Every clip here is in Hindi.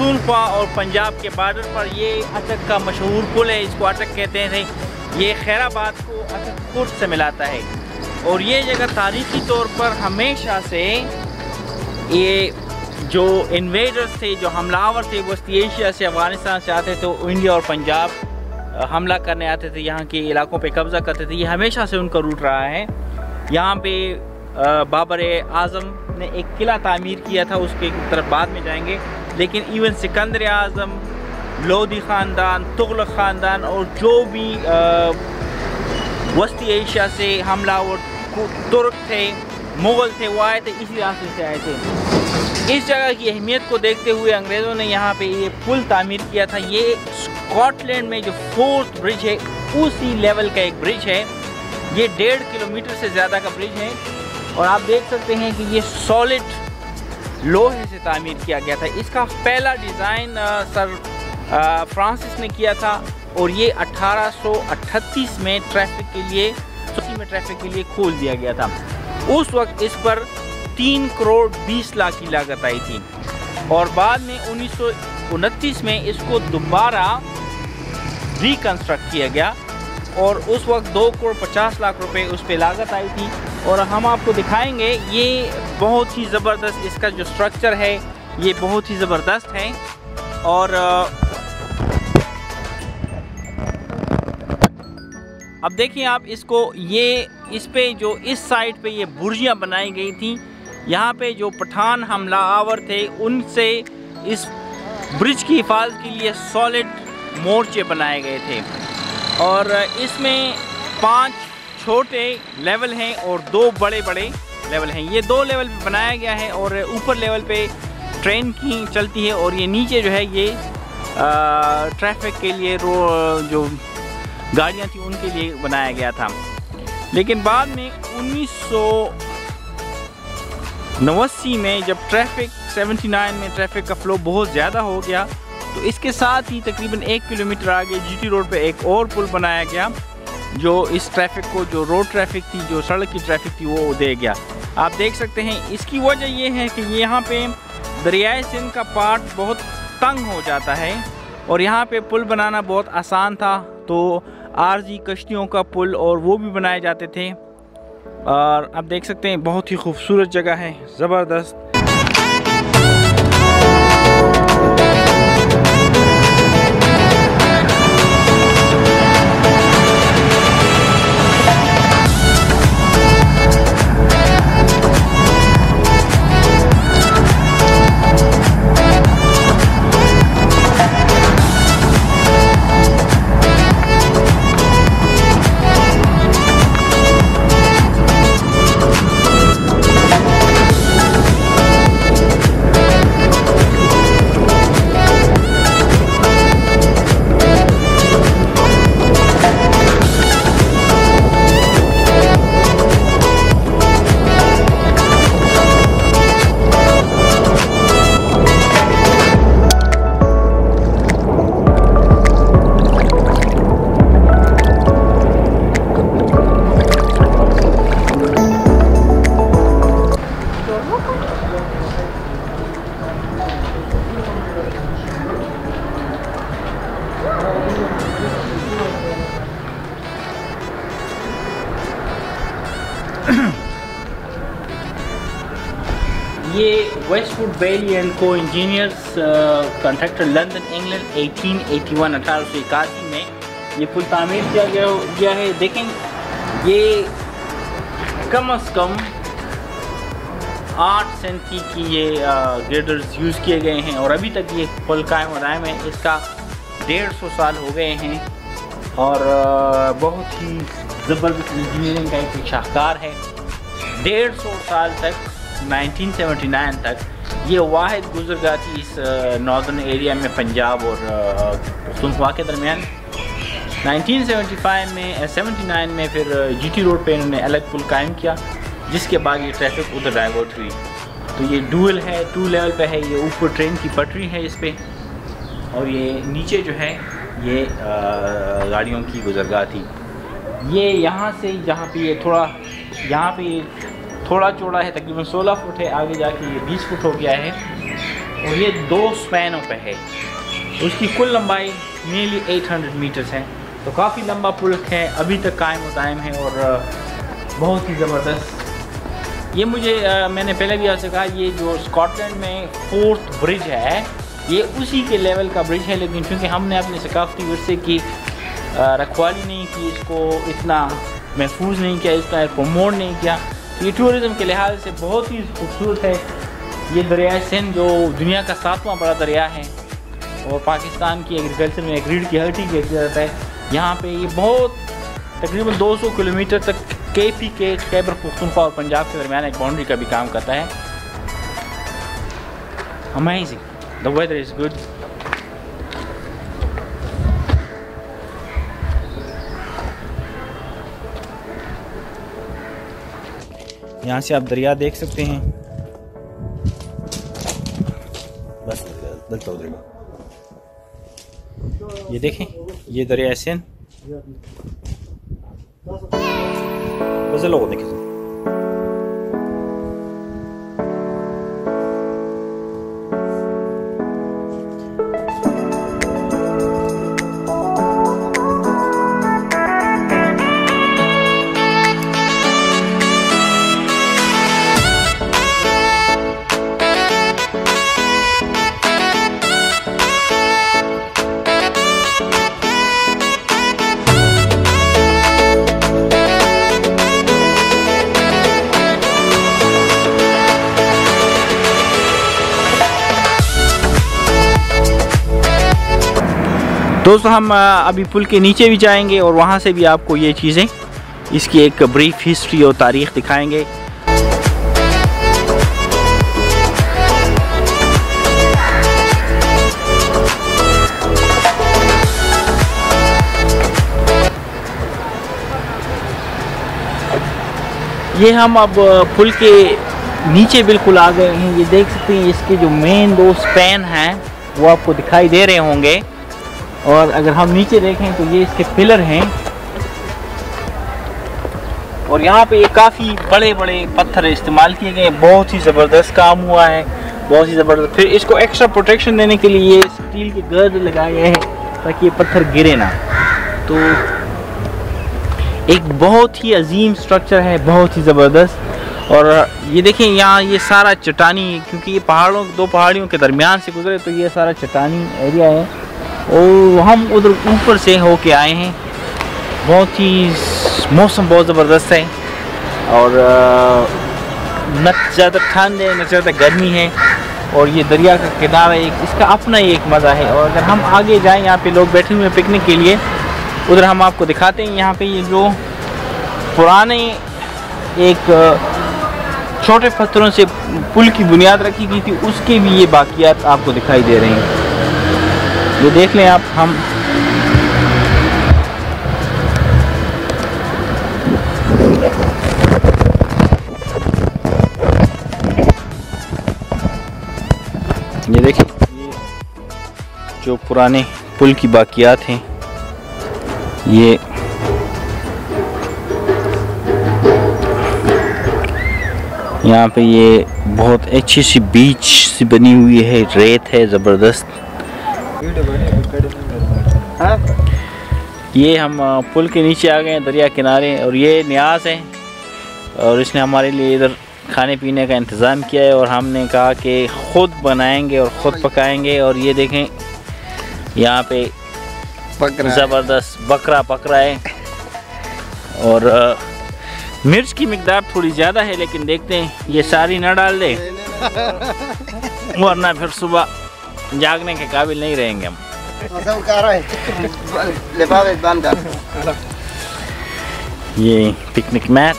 पख्तूनख्वा और पंजाब के बॉर्डर पर ये अटक का मशहूर पुल है, इसको अटक कहते हैं। ये खैराबाद को अटक कोट से मिलाता है और ये जगह तारीखी तौर पर हमेशा से ये जो इन्वेडर्स थे, जो हमलावर थे, वस्ती एशिया से, अफ़गानिस्तान से आते थे, तो इंडिया और पंजाब हमला करने आते थे, यहाँ के इलाकों पे कब्ज़ा करते थे। ये हमेशा से उनका रूट रहा है। यहाँ पे बाबर आज़म ने एक किला तामीर किया था, उसके तरफ बाद में जाएंगे। लेकिन इवन सिकंदर आज़म, लोधी ख़ानदान, तुगलक ख़ानदान और जो भी वस्ती एशिया से हमलावर तुर्क थे, मुग़ल थे, वो आए थे, इसी रास्ते से आए थे। इस जगह की अहमियत को देखते हुए अंग्रेज़ों ने यहाँ पे ये पुल तामीर किया था। ये स्कॉटलैंड में जो 4th ब्रिज है, उसी लेवल का एक ब्रिज है। ये 1.5 किलोमीटर से ज़्यादा का ब्रिज है और आप देख सकते हैं कि ये सॉलिड लोहे से तामीर किया गया था। इसका पहला डिज़ाइन सर फ्रांसिस ने किया था और ये 1838 में ट्रैफिक के लिए खोल दिया गया था। उस वक्त इस पर 3 करोड़ 20 लाख की लागत आई थी और बाद में 1929 में इसको दोबारा रिकंस्ट्रक्ट किया गया और उस वक्त 2 करोड़ 50 लाख रुपए उस पर लागत आई थी। और हम आपको दिखाएंगे, ये बहुत ही ज़बरदस्त इसका जो स्ट्रक्चर है, ये बहुत ही ज़बरदस्त है। और अब देखिए आप इसको, ये इस पे जो इस साइड पे ये बुर्जियाँ बनाई गई थी, यहाँ पे जो पठान हमलावर थे उनसे इस ब्रिज की हिफाजत के लिए सॉलिड मोर्चे बनाए गए थे। और इसमें 5 छोटे लेवल हैं और 2 बड़े बड़े लेवल हैं। ये 2 लेवल पे बनाया गया है और ऊपर लेवल पे ट्रेन की चलती है और ये नीचे जो है ये ट्रैफिक के लिए जो गाड़ियाँ थी उनके लिए बनाया गया था। लेकिन बाद में 1989 में जब 79 में ट्रैफिक का फ़्लो बहुत ज़्यादा हो गया, तो इसके साथ ही तकरीबन 1 किलोमीटर आगे जीटी रोड पे एक और पुल बनाया गया जो इस ट्रैफिक को, जो रोड ट्रैफिक थी, जो सड़क की ट्रैफिक थी, वो दे गया। आप देख सकते हैं इसकी वजह ये है कि यहाँ पे दरियाए सिंध का पार्ट बहुत तंग हो जाता है और यहाँ पे पुल बनाना बहुत आसान था, तो आरजी कश्तियों का पुल और वो भी बनाए जाते थे। और आप देख सकते हैं बहुत ही खूबसूरत जगह है, ज़बरदस्त। ये वेस्टवुड बेली एंड को इंजीनियर्स कॉन्ट्रैक्टर लंदन इंग्लैंड 1881 में ये पुल तामीर किया गया है। देखें ये कम से कम 8 सेंटी की ये ग्रेडर्स यूज़ किए गए हैं और अभी तक ये पुल कायम हो रहा है। में इसका 150 साल हो गए हैं और बहुत ही ज़बरदस्त इंजीनियरिंग का एक शाहकार है। 150 साल तक 1979 तक ये वाहिद गुज़रगाह थी इस नॉर्दर्न एरिया में, पंजाब और पख्तूनख्वा के दरमियान। 79 में फिर जीटी रोड पे इन्होंने अलग पुल कायम किया, जिसके बाद ये ट्रैफिक उधर डाइवर्ट हुई। तो ये डुअल है, 2 लेवल पे है। ये ऊपर ट्रेन की पटरी है इस पर और ये नीचे जो है ये गाड़ियों की गुज़रगाह थी। ये यहाँ से जहाँ पे ये थोड़ा चौड़ा है, तकरीबन 16 फुट है, आगे जाके ये 20 फुट हो गया है। और ये 2 स्पैनों पे है। उसकी कुल लंबाई नियरली 800 मीटर्स है। तो काफ़ी लंबा पुल है, अभी तक कायम व दायम है और बहुत ही ज़बरदस्त। ये मुझे मैंने पहले भी आपसे कहा, ये जो स्कॉटलैंड में 4th ब्रिज है, ये उसी के लेवल का ब्रिज है, लेकिन क्योंकि हमने अपने सकाफती विरसे की रखवाली नहीं की, इसको इतना महफूज नहीं किया, इसका प्रमोट नहीं किया, ये टूरिज़म के लिहाज से बहुत ही खूबसूरत है। ये दरिया सिंध जो दुनिया का 7वां बड़ा दरिया है और पाकिस्तान की एग्रीकल्चर में एक रीढ़ की हड्डी कहती जाता है। यहाँ पे ये बहुत तकरीबन 200 किलोमीटर तक KPK खैबर पख्तूनख्वा और पंजाब के दरमियान एक बाउंड्री का भी काम करता है। Amazing, the weather is good. यहाँ से आप दरिया देख सकते हैं। बस ये देखें, ये दरिया सिंध। बस लोग देखें। दोस्तों हम अभी पुल के नीचे भी जाएंगे और वहाँ से भी आपको ये चीज़ें, इसकी एक ब्रीफ हिस्ट्री और तारीख़ दिखाएंगे। ये हम अब पुल के नीचे बिल्कुल आ गए हैं। ये देख सकते हैं, इसके जो मेन 2 स्पैन हैं वो आपको दिखाई दे रहे होंगे। और अगर हम नीचे देखें तो ये इसके पिलर हैं और यहाँ पे ये काफ़ी बड़े बड़े पत्थर इस्तेमाल किए गए। बहुत ही ज़बरदस्त काम हुआ है, बहुत ही ज़बरदस्त। फिर इसको एक्स्ट्रा प्रोटेक्शन देने के लिए ये स्टील के गर्द लगाए गए हैं ताकि ये पत्थर गिरे ना। तो एक बहुत ही अजीम स्ट्रक्चर है, बहुत ही ज़बरदस्त। और ये देखें यहाँ ये सारा चट्टानी, क्योंकि ये दो पहाड़ियों के दरमियान से गुजरे, तो ये सारा चट्टानी एरिया है और हम उधर ऊपर से होके आए हैं। बहुत ही मौसम बहुत ज़बरदस्त है और न ज़्यादा ठंड है न ज़्यादा गर्मी है। और ये दरिया का किनारा इसका अपना ही एक मज़ा है। और अगर हम आगे जाएं, यहाँ पे लोग बैठे हुए हैं पिकनिक के लिए, उधर हम आपको दिखाते हैं। यहाँ पे ये जो पुराने एक छोटे पत्थरों से पुल की बुनियाद रखी गई थी, उसके भी ये बाकियात आपको दिखाई दे रहे हैं। ये देख लें आप। हम ये देखिए, ये जो पुराने पुल की बाकियात हैं, ये यहाँ पे ये बहुत अच्छी सी बीच सी बनी हुई है, रेत है ज़बरदस्त। ये हम पुल के नीचे आ गए हैं, दरिया किनारे। और ये नियाज़ है और इसने हमारे लिए इधर खाने पीने का इंतज़ाम किया है और हमने कहा कि ख़ुद बनाएंगे और ख़ुद पकाएंगे। और ये देखें, यहाँ पे ज़बरदस्त बकरा पकड़ा है और मिर्च की मिकदार थोड़ी ज़्यादा है, लेकिन देखते हैं ये सारी ना डाल दे वरना फिर सुबह जागने के काबिल नहीं रहेंगे हम। ये पिकनिक मैट,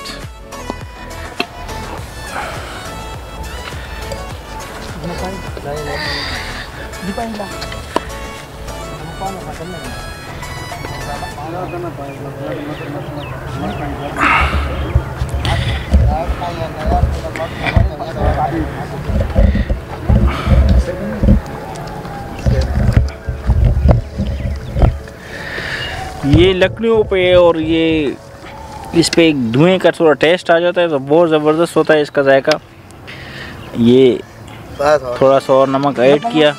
ये लकड़ियों पे और ये इस पे एक धुएं का थोड़ा टेस्ट आ जाता है तो बहुत ज़बरदस्त होता है इसका जायका। ये थोड़ा सा और नमक ऐड किया।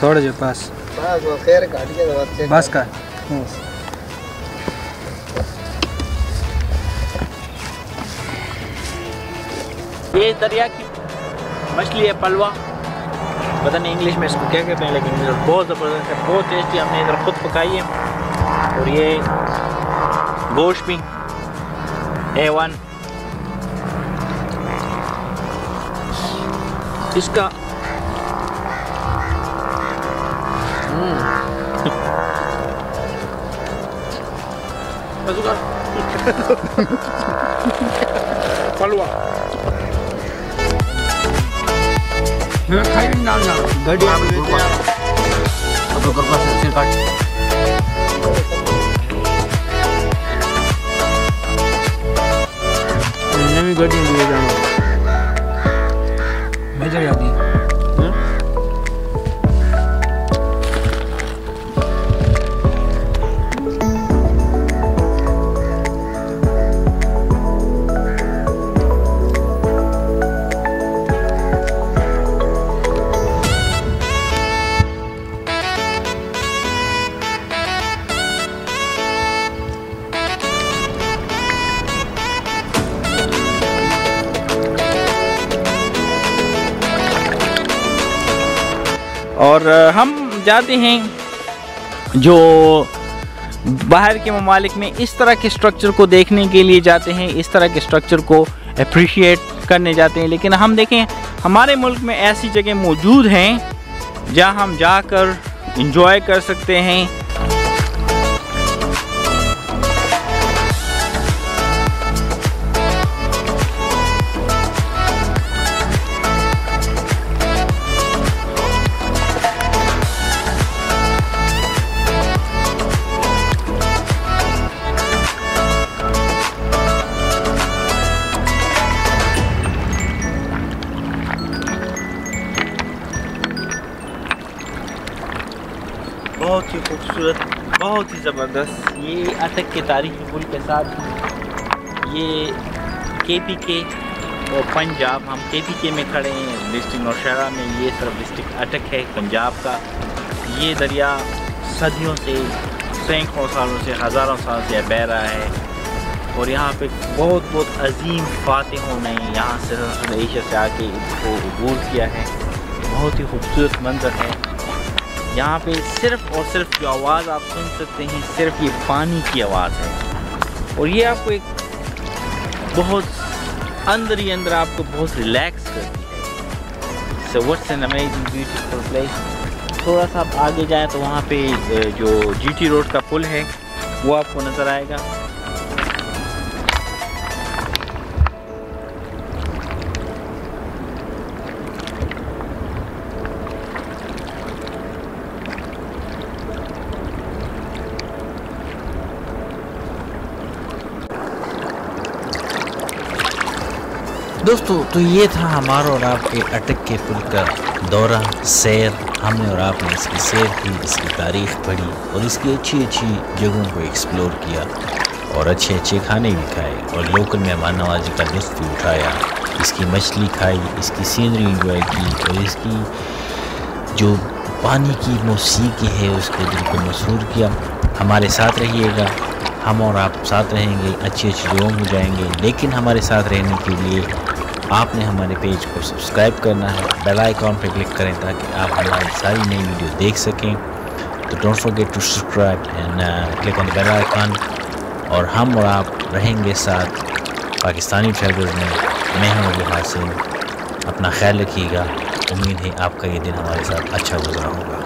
थोड़े जो पास बस का ये दरिया की मछली है पलवा, पता नहीं इंग्लिश में इसको क्या कहते हैं, लेकिन बहुत ज़बरदस्त है, बहुत टेस्टी। हमने इधर खुद पकाई है और ये गोश्त भी A1 इसका पलवा नवी गड्डी मेजर यादी और हम जाते हैं जो बाहर के ममालिक में इस तरह के स्ट्रक्चर को देखने के लिए जाते हैं, इस तरह के स्ट्रक्चर को अप्रिशिएट करने जाते हैं। लेकिन हम देखें हमारे मुल्क में ऐसी जगह मौजूद हैं जहां हम जाकर एंजॉय कर सकते हैं। बहुत ही खूबसूरत, बहुत ही ज़बरदस्त। ये अटक के तारीखी पुल के साथ ये KPK और पंजाब, हम KPK में खड़े हैं डिस्ट्रिक्ट नौशहरा में, ये तरफ डिस्ट्रिक्ट अटक है पंजाब का। ये दरिया सदियों से, सैकड़ों सालों से, हज़ारों साल से बह रहा है और यहाँ पे बहुत बहुत अजीम फातिहों ने यहाँ से एशिया से आके इसको अबूर किया है। बहुत ही खूबसूरत मंजर है। यहाँ पे सिर्फ़ और सिर्फ जो आवाज़ आप सुन सकते हैं सिर्फ ये पानी की आवाज़ है और ये आपको एक बहुत अंदर ही अंदर आपको बहुत रिलैक्स करती है। So what's an amazing beautiful place. थोड़ा सा आप आगे जाएं तो वहाँ पे जो GT रोड का पुल है वो आपको नज़र आएगा। दोस्तों तो ये था हमारा और आपके अटक के पुल का दौरा, सैर। हमने और आपने इसकी सैर की, इसकी तारीख पढ़ी और इसकी अच्छी अच्छी जगहों को एक्सप्लोर किया और अच्छे अच्छे खाने भी खाए और लोकल मेहमान नवाजी का लुत्फ़ भी उठाया। इसकी मछली खाई, इसकी सीनरी इंजॉय की और इसकी जो पानी की मौसीकी है उसको दिल को मसरूर किया। हमारे साथ रहिएगा, हम और आप साथ रहेंगे, अच्छी अच्छी जगहों में जाएंगे। लेकिन हमारे साथ रहने के लिए आपने हमारे पेज को सब्सक्राइब करना है, बेल आइकॉन पर क्लिक करें ताकि आप हमारी सारी नई वीडियो देख सकें। तो don't forget to subscribe and click on the bell icon. और हम और आप रहेंगे साथ पाकिस्तानी ट्रैवलर्स में। मैं हूं अबू हासिम, अपना ख्याल रखिएगा। उम्मीद है आपका ये दिन हमारे साथ अच्छा गुजरा होगा।